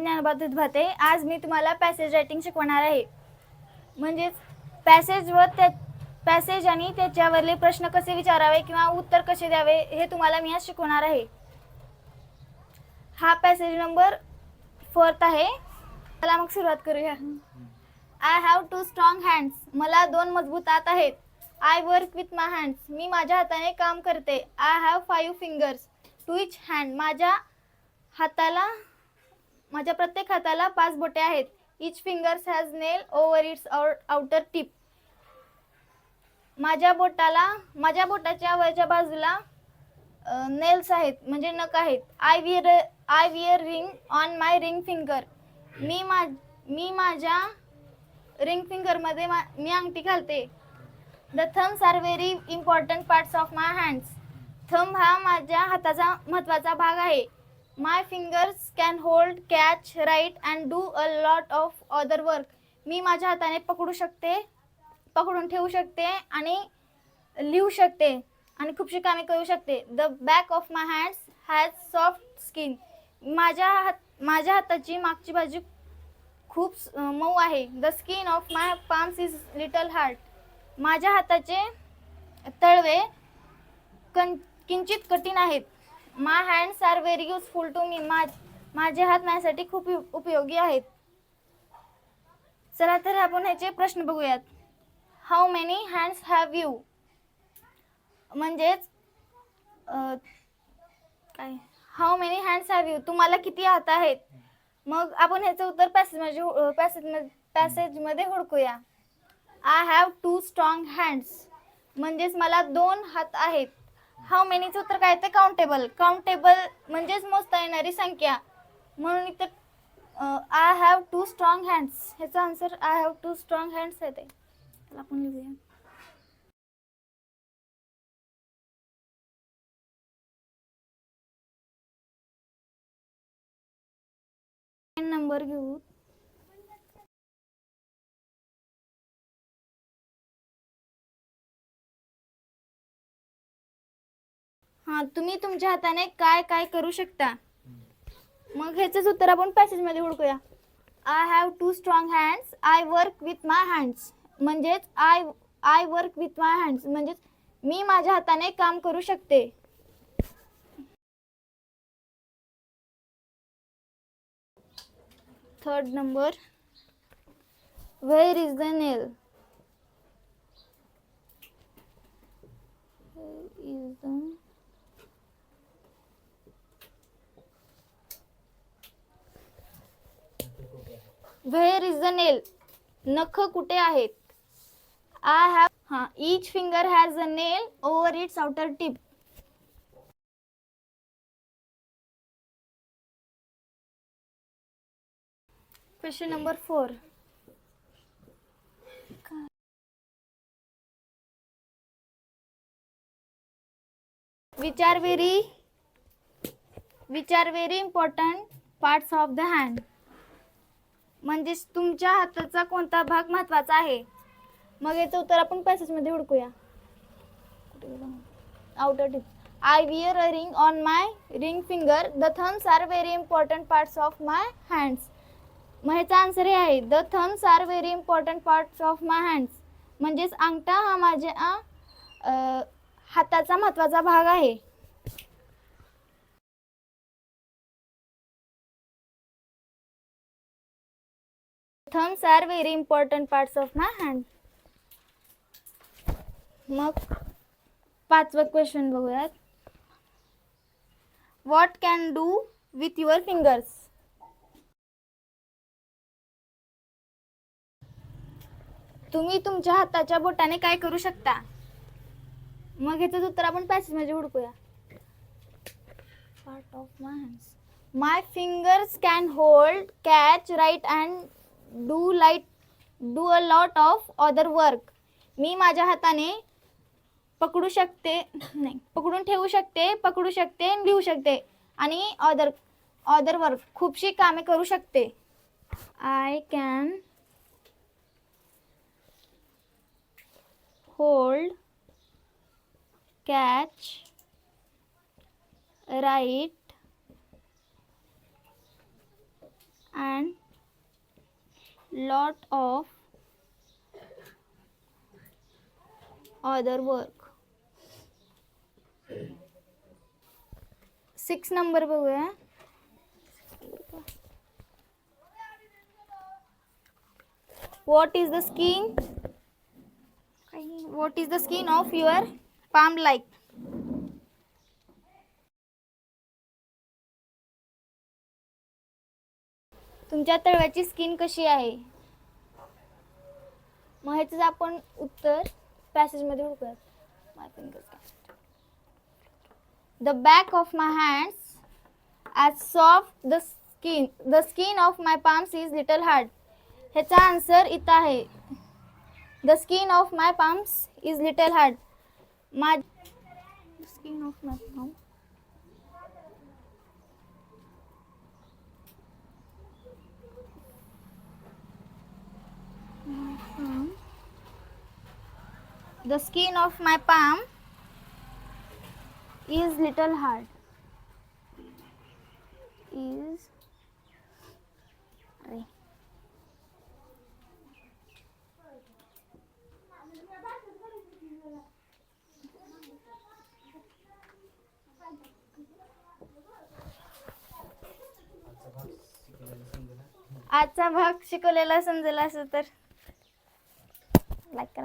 ज्ञानबाधित भाते. आज मी तुम्हाला पॅसेज रायटिंग शिकवणार आहे. म्हणजेच पॅसेज आणि त्याच्यावरले प्रश्न कसे विचारावे किंवा उत्तर कसे द्यावे हे तुम्हाला मी आज शिकवणार आहे. हा पॅसेज नंबर 4 आहे. चला मग सुरुवात करूया. I have 2 strong hands. मला 2 मजबूत हात आहेत. I work with my hands. मी माझ्या हाताने काम करते. I have 5 fingers to each hand. माझ्या प्रत्येक हाताला 5 बोटे आहेत. Each fingers has nail over its outer tip. माझ्या बोटाच्या वरच्या बाजूला नेल्स आहेत म्हणजे नख आहेत. I wear ring on my ring finger. मी माझ्या रिंग फिंगर मध्ये मी अंगठी घालते. The thumbs are very important parts of my hands. Thumb हा माझ्या हाताचा महत्त्वाचा भाग आहे. My fingers can hold, catch, write and do a lot of other work. मी माझ्या हाताने पकडून ठेवू शकते आणि लिहू शकते आणि खूपशी कामे करू शकते. The back of my hands has soft skin. माझ्या हाताची मागची बाजू खूप मऊ आहे. The skin of my palms is little hard. माझ्या हाताचे तळवे किंचित कठीण आहेत. My hands are very useful to me. माझे हात माझ्यासाठी खूप उपयोगी आहेत. चला तर आपण ह्याचे प्रश्न बघूयात. How many hands have you. म्हणजेच काय how many hands have you, तुम्हाला किती हात आहेत. मग आपण ह्याचं उत्तर पॅसेजमध्ये हुडकूया. I have 2 strong hands. म्हणजेच मला 2 हात आहेत. हाऊ मेनीचं उत्तर काय ते काउंटेबल म्हणजेच मोजता येणारी संख्या. म्हणून इथं आय हॅव 2 स्ट्रॉंग हँड्स ह्याचा answer I have 2 strong hands येते. आपण लिहूया. नंबर घेऊ. हा, तुम्ही तुमच्या हाताने काय काय करू शकता. मग ह्याचंच उत्तर आपण पॅसेजमध्ये हुडकूया. I have 2 strong hands. I work with my hands. म्हणजेच I work with my hands म्हणजेच मी माझ्या हाताने काम करू शकते. Third number. Where is the nail. Where is the nail. नख कुठे आहेत. I have each finger has a nail over its outer tip. Question number 4. which are very important parts of the hand. म्हणजे तुमच्या हाताचा कोणता भाग महत्त्वाचा आहे. मग याचं उत्तर आपण पॅसेजमध्ये हुडकूया. Outer tip. I wear a ring on my ring finger. The thumbs are very important parts of my hands. मग ह्याचा आन्सर हे आहे. The thumbs are very important parts of my hands. म्हणजेच अंगठा हा माझ्या हाताचा महत्त्वाचा भाग आहे. Thumbs are very important parts of my hand. मग 5वा क्वेश्चन बघूयात. What can do with your fingers. तुम्ही तुमच्या हाताच्या बोटाने काय करू शकता. मग ह्याचं उत्तर आपण पॅसेजमध्ये हुडकूया. Part of my hands. My fingers can hold, catch, write and do a lot of other work. मी माझ्या हाताने पकडून ठेवू शकते, लिहू शकते आणि अदर वर्क खूपशी कामे करू शकते. I can hold, catch, right lot of other work. 6 number बघूया. What is the skin? What is the skin of your palm like? तुमच्या तळव्याची स्किन कशी आहे? मग ह्याचं आपण उत्तर पॅसेजमध्ये बघूया. माय fingers. The back of my hands as soft the skin of my palms is little hard. ह्याचा आन्सर इथं आहे. The skin of my palms is little hard. The skin of my palm. The skin of my palm is little hard. Is अरे आजचा भाग शिकवलेला समजेल असं तर लाईक करा.